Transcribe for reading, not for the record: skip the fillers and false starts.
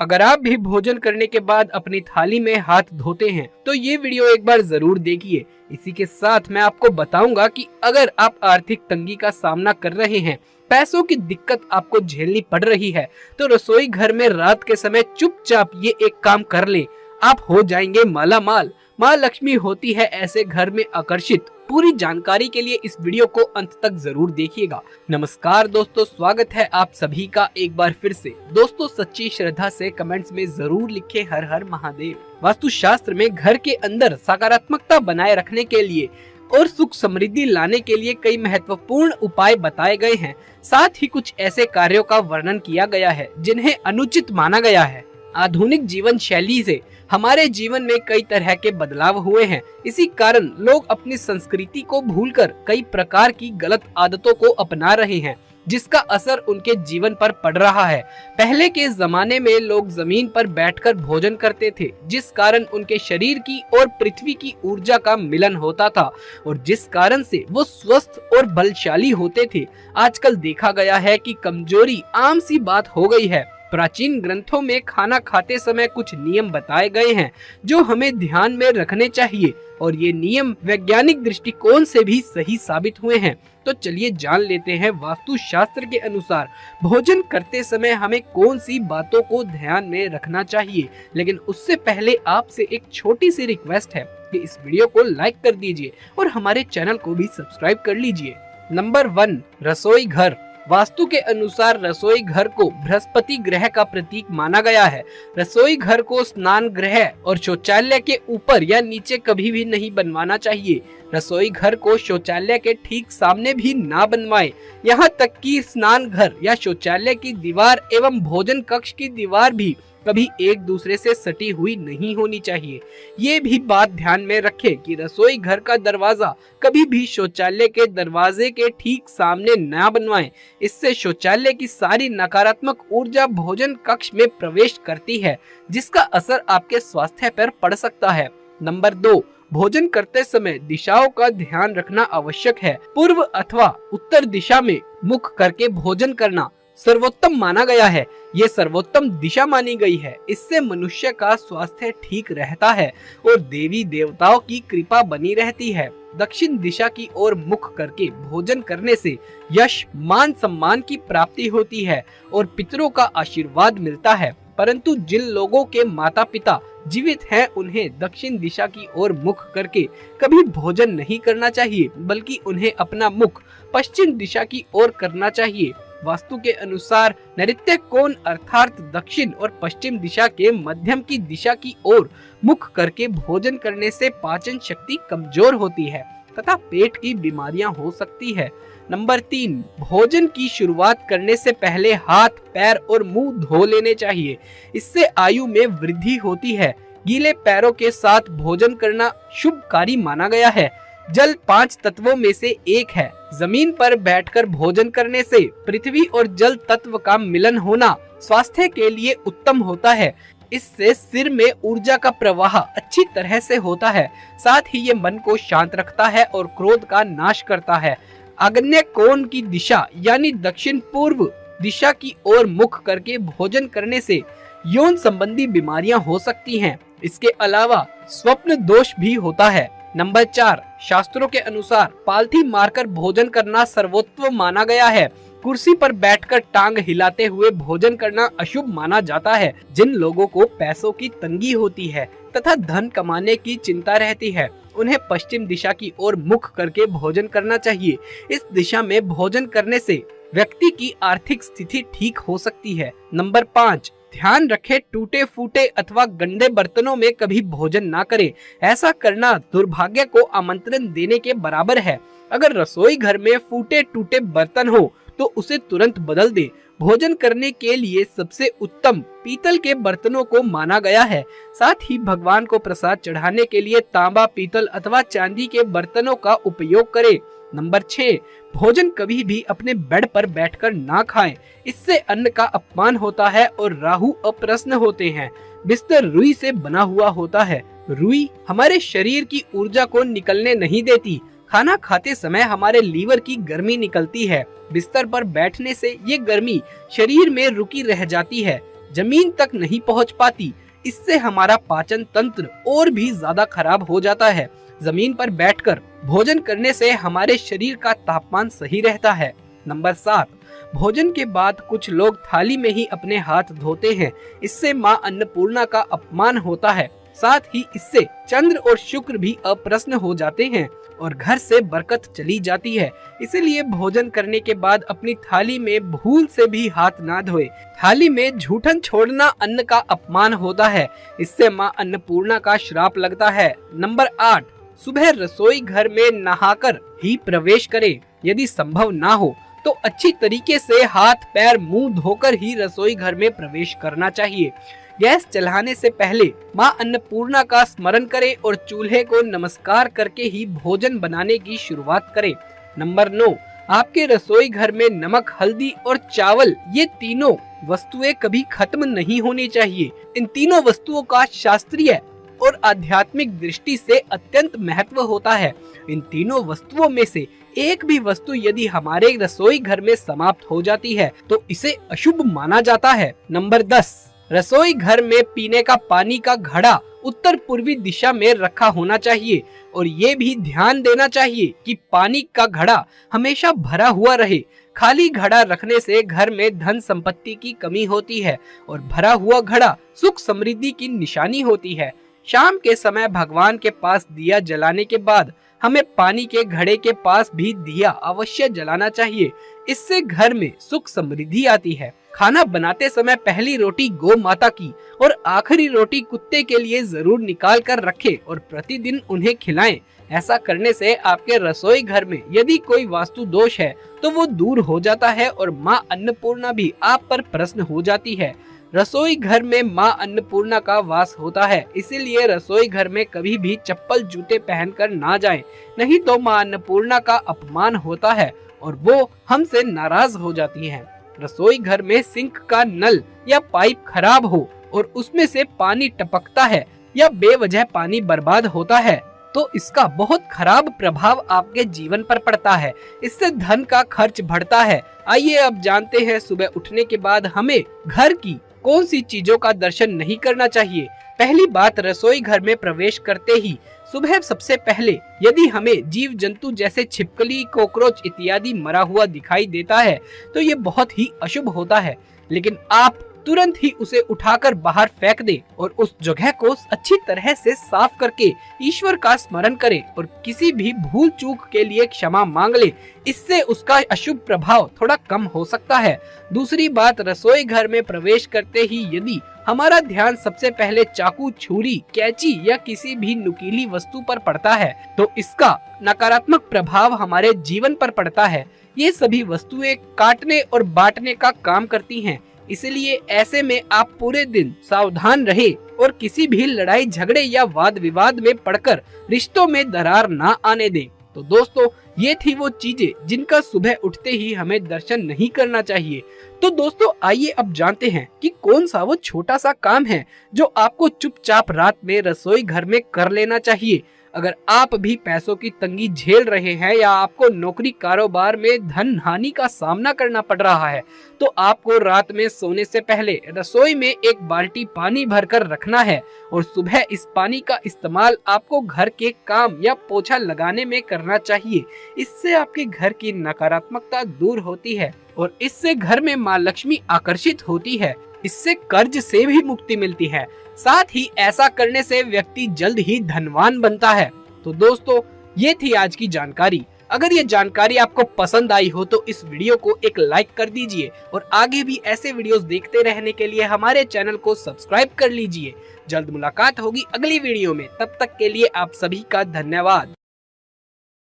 अगर आप भी भोजन करने के बाद अपनी थाली में हाथ धोते हैं तो ये वीडियो एक बार जरूर देखिए। इसी के साथ मैं आपको बताऊंगा कि अगर आप आर्थिक तंगी का सामना कर रहे हैं, पैसों की दिक्कत आपको झेलनी पड़ रही है, तो रसोई घर में रात के समय चुपचाप ये एक काम कर ले, आप हो जाएंगे माला माल। माँ लक्ष्मी होती है ऐसे घर में आकर्षित। पूरी जानकारी के लिए इस वीडियो को अंत तक जरूर देखिएगा। नमस्कार दोस्तों, स्वागत है आप सभी का एक बार फिर से। दोस्तों, सच्ची श्रद्धा से कमेंट्स में जरूर लिखे हर हर महादेव। वास्तुशास्त्र में घर के अंदर सकारात्मकता बनाए रखने के लिए और सुख समृद्धि लाने के लिए कई महत्वपूर्ण उपाय बताए गए हैं। साथ ही कुछ ऐसे कार्यों का वर्णन किया गया है जिन्हें अनुचित माना गया है। आधुनिक जीवन शैली से हमारे जीवन में कई तरह के बदलाव हुए हैं। इसी कारण लोग अपनी संस्कृति को भूलकर कई प्रकार की गलत आदतों को अपना रहे हैं, जिसका असर उनके जीवन पर पड़ रहा है। पहले के जमाने में लोग जमीन पर बैठकर भोजन करते थे, जिस कारण उनके शरीर की और पृथ्वी की ऊर्जा का मिलन होता था और जिस कारण से वो स्वस्थ और बलशाली होते थे। आजकल देखा गया है कि कमजोरी आम सी बात हो गई है। प्राचीन ग्रंथों में खाना खाते समय कुछ नियम बताए गए हैं जो हमें ध्यान में रखने चाहिए और ये नियम वैज्ञानिक दृष्टिकोण से भी सही साबित हुए हैं। तो चलिए जान लेते हैं वास्तुशास्त्र के अनुसार भोजन करते समय हमें कौन सी बातों को ध्यान में रखना चाहिए। लेकिन उससे पहले आपसे एक छोटी सी रिक्वेस्ट है कि इस वीडियो को लाइक कर दीजिए और हमारे चैनल को भी सब्सक्राइब कर लीजिए। नंबर 1, रसोई घर। वास्तु के अनुसार रसोई घर को बृहस्पति ग्रह का प्रतीक माना गया है। रसोई घर को स्नान गृह और शौचालय के ऊपर या नीचे कभी भी नहीं बनवाना चाहिए। रसोई घर को शौचालय के ठीक सामने भी ना बनवाएं। यहाँ तक कि स्नान घर या शौचालय की दीवार एवं भोजन कक्ष की दीवार भी कभी एक दूसरे से सटी हुई नहीं होनी चाहिए। ये भी बात ध्यान में रखें कि रसोई घर का दरवाजा कभी भी शौचालय के दरवाजे के ठीक सामने न बनवाएं। इससे शौचालय की सारी नकारात्मक ऊर्जा भोजन कक्ष में प्रवेश करती है, जिसका असर आपके स्वास्थ्य पर पड़ सकता है। नंबर 2, भोजन करते समय दिशाओं का ध्यान रखना आवश्यक है। पूर्व अथवा उत्तर दिशा में मुख करके भोजन करना सर्वोत्तम माना गया है। ये सर्वोत्तम दिशा मानी गई है। इससे मनुष्य का स्वास्थ्य ठीक रहता है और देवी देवताओं की कृपा बनी रहती है। दक्षिण दिशा की ओर मुख करके भोजन करने से यश, मान सम्मान की प्राप्ति होती है और पितरों का आशीर्वाद मिलता है। परंतु जिन लोगों के माता पिता जीवित हैं, उन्हें दक्षिण दिशा की ओर मुख करके कभी भोजन नहीं करना चाहिए, बल्कि उन्हें अपना मुख पश्चिम दिशा की ओर करना चाहिए। वास्तु के अनुसार नैऋत्य कोण अर्थात दक्षिण और पश्चिम दिशा के मध्यम की दिशा की ओर मुख करके भोजन करने से पाचन शक्ति कमजोर होती है तथा पेट की बीमारियां हो सकती है। नंबर 3, भोजन की शुरुआत करने से पहले हाथ, पैर और मुंह धो लेने चाहिए। इससे आयु में वृद्धि होती है। गीले पैरों के साथ भोजन करना शुभकारी माना गया है। जल 5 तत्वों में से एक है। जमीन पर बैठकर भोजन करने से पृथ्वी और जल तत्व का मिलन होना स्वास्थ्य के लिए उत्तम होता है। इससे सिर में ऊर्जा का प्रवाह अच्छी तरह से होता है। साथ ही ये मन को शांत रखता है और क्रोध का नाश करता है। आग्नेय कोण की दिशा यानी दक्षिण पूर्व दिशा की ओर मुख करके भोजन करने से यौन संबंधी बीमारियां हो सकती हैं। इसके अलावा स्वप्न दोष भी होता है। नंबर 4, शास्त्रों के अनुसार पालथी मारकर भोजन करना सर्वोत्तम माना गया है। कुर्सी पर बैठकर टांग हिलाते हुए भोजन करना अशुभ माना जाता है। जिन लोगों को पैसों की तंगी होती है तथा धन कमाने की चिंता रहती है, उन्हें पश्चिम दिशा की ओर मुख करके भोजन करना चाहिए। इस दिशा में भोजन करने से व्यक्ति की आर्थिक स्थिति ठीक हो सकती है। नंबर 5, ध्यान रखें, टूटे फूटे अथवा गंदे बर्तनों में कभी भोजन ना करें। ऐसा करना दुर्भाग्य को आमंत्रण देने के बराबर है। अगर रसोई घर में फूटे टूटे बर्तन हो तो उसे तुरंत बदल दे। भोजन करने के लिए सबसे उत्तम पीतल के बर्तनों को माना गया है। साथ ही भगवान को प्रसाद चढ़ाने के लिए तांबा, पीतल अथवा चांदी के बर्तनों का उपयोग करें। नंबर 6, भोजन कभी भी अपने बेड पर बैठकर ना खाएं। इससे अन्न का अपमान होता है और राहु अप्रसन्न होते हैं। बिस्तर रुई से बना हुआ होता है। रुई हमारे शरीर की ऊर्जा को निकलने नहीं देती। खाना खाते समय हमारे लीवर की गर्मी निकलती है। बिस्तर पर बैठने से ये गर्मी शरीर में रुकी रह जाती है। जमीन तक नहीं पहुंच पाती। इससे हमारा पाचन तंत्र और भी ज्यादा खराब हो जाता है। जमीन पर बैठकर भोजन करने से हमारे शरीर का तापमान सही रहता है। नंबर 7, भोजन के बाद कुछ लोग थाली में ही अपने हाथ धोते हैं। इससे माँ अन्नपूर्णा का अपमान होता है। साथ ही इससे चंद्र और शुक्र भी अप्रसन्न हो जाते हैं और घर से बरकत चली जाती है। इसलिए भोजन करने के बाद अपनी थाली में भूल से भी हाथ ना धोए। थाली में झूठन छोड़ना अन्न का अपमान होता है। इससे माँ अन्नपूर्णा का श्राप लगता है। नंबर 8, सुबह रसोई घर में नहाकर ही प्रवेश करें। यदि संभव ना हो तो अच्छी तरीके से हाथ पैर मुंह धोकर ही रसोई घर में प्रवेश करना चाहिए। गैस चलाने से पहले माँ अन्नपूर्णा का स्मरण करें और चूल्हे को नमस्कार करके ही भोजन बनाने की शुरुआत करें। नंबर 9, आपके रसोई घर में नमक, हल्दी और चावल ये तीनों वस्तुएं कभी खत्म नहीं होनी चाहिए। इन तीनों वस्तुओं का शास्त्रीय और आध्यात्मिक दृष्टि से अत्यंत महत्व होता है। इन तीनों वस्तुओं में से एक भी वस्तु यदि हमारे रसोई घर में समाप्त हो जाती है तो इसे अशुभ माना जाता है। नंबर 10, रसोई घर में पीने का पानी का घड़ा उत्तर पूर्वी दिशा में रखा होना चाहिए और ये भी ध्यान देना चाहिए कि पानी का घड़ा हमेशा भरा हुआ रहे। खाली घड़ा रखने से घर में धन संपत्ति की कमी होती है और भरा हुआ घड़ा सुख समृद्धि की निशानी होती है। शाम के समय भगवान के पास दिया जलाने के बाद हमें पानी के घड़े के पास भी दिया अवश्य जलाना चाहिए। इससे घर में सुख समृद्धि आती है। खाना बनाते समय पहली रोटी गौ माता की और आखिरी रोटी कुत्ते के लिए जरूर निकाल कर रखें और प्रतिदिन उन्हें खिलाएं। ऐसा करने से आपके रसोई घर में यदि कोई वास्तु दोष है तो वो दूर हो जाता है और माँ अन्नपूर्णा भी आप पर प्रसन्न हो जाती है। रसोई घर में माँ अन्नपूर्णा का वास होता है, इसीलिए रसोई घर में कभी भी चप्पल जूते पहनकर ना जाएं, नहीं तो माँ अन्नपूर्णा का अपमान होता है और वो हमसे नाराज हो जाती है। रसोई घर में सिंक का नल या पाइप खराब हो और उसमें से पानी टपकता है या बेवजह पानी बर्बाद होता है तो इसका बहुत खराब प्रभाव आपके जीवन पर पड़ता है। इससे धन का खर्च बढ़ता है। आइए अब जानते हैं सुबह उठने के बाद हमें घर की कौन सी चीजों का दर्शन नहीं करना चाहिए। पहली बात, रसोई घर में प्रवेश करते ही सुबह सबसे पहले यदि हमें जीव जंतु जैसे छिपकली, कॉकरोच इत्यादि मरा हुआ दिखाई देता है तो ये बहुत ही अशुभ होता है। लेकिन आप तुरंत ही उसे उठाकर बाहर फेंक दें और उस जगह को अच्छी तरह से साफ करके ईश्वर का स्मरण करें और किसी भी भूल चूक के लिए क्षमा मांग ले। इससे उसका अशुभ प्रभाव थोड़ा कम हो सकता है। दूसरी बात, रसोई घर में प्रवेश करते ही यदि हमारा ध्यान सबसे पहले चाकू, छुरी, कैंची या किसी भी नुकीली वस्तु पर पड़ता है तो इसका नकारात्मक प्रभाव हमारे जीवन पर पड़ता है। ये सभी वस्तुएं काटने और बांटने का काम करती हैं। इसलिए ऐसे में आप पूरे दिन सावधान रहे और किसी भी लड़ाई झगड़े या वाद विवाद में पड़कर रिश्तों में दरार ना आने दें। तो दोस्तों, ये थी वो चीजें जिनका सुबह उठते ही हमें दर्शन नहीं करना चाहिए। तो दोस्तों, आइए अब जानते हैं कि कौन सा वो छोटा सा काम है जो आपको चुपचाप रात में रसोई घर में कर लेना चाहिए। अगर आप भी पैसों की तंगी झेल रहे हैं या आपको नौकरी कारोबार में धन हानि का सामना करना पड़ रहा है तो आपको रात में सोने से पहले रसोई में एक बाल्टी पानी भरकर रखना है और सुबह इस पानी का इस्तेमाल आपको घर के काम या पोछा लगाने में करना चाहिए। इससे आपके घर की नकारात्मकता दूर होती है और इससे घर में माँ लक्ष्मी आकर्षित होती है। इससे कर्ज से भी मुक्ति मिलती है। साथ ही ऐसा करने से व्यक्ति जल्द ही धनवान बनता है। तो दोस्तों, ये थी आज की जानकारी। अगर ये जानकारी आपको पसंद आई हो तो इस वीडियो को एक लाइक कर दीजिए और आगे भी ऐसे वीडियोस देखते रहने के लिए हमारे चैनल को सब्सक्राइब कर लीजिए। जल्द मुलाकात होगी अगली वीडियो में। तब तक के लिए आप सभी का धन्यवाद।